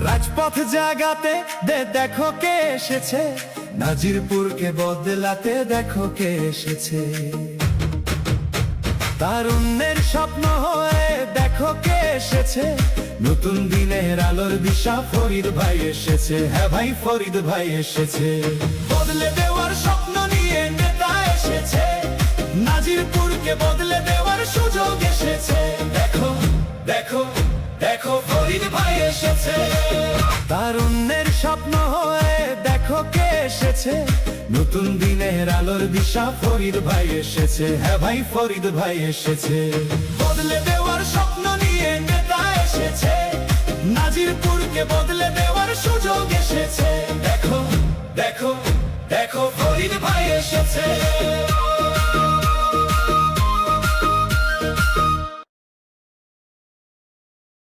রাজপথ জাগাতে দেখো কে এসেছে, নাজিরপুরকে বদলাতে দেখো কে এসেছে। তারুণ্যের স্বপ্ন হয়ে দেখো কে এসেছে, নতুন দিনের আলোর দিশা ফরিদ ভাই এসেছে। হ্যাঁ ভাই, ফরিদ ভাই এসেছে। বদলে দেওয়ার স্বপ্ন নিয়ে নেতা এসেছে, নাজিরপুরকে বদলে দেওয়ার সুযোগ এসেছে। দেখো দেখো দেখো, ফরিদ ভাই এসেছে। তারুণ্যের স্বপ্ন হয়ে দেখো কে এসেছে, নতুন দিনের আলোর দিশা ফরিদ ভাই এসেছে। হ্যাঁ ভাই, ফরিদ ভাই এসেছে। বদলে দেওয়ার স্বপ্ন নিয়ে নেতা এসেছে, নাজিরপুরকে বদলে দেওয়ার সুযোগ এসেছে। দেখো দেখো দেখো, ফরিদ ভাই এসেছে।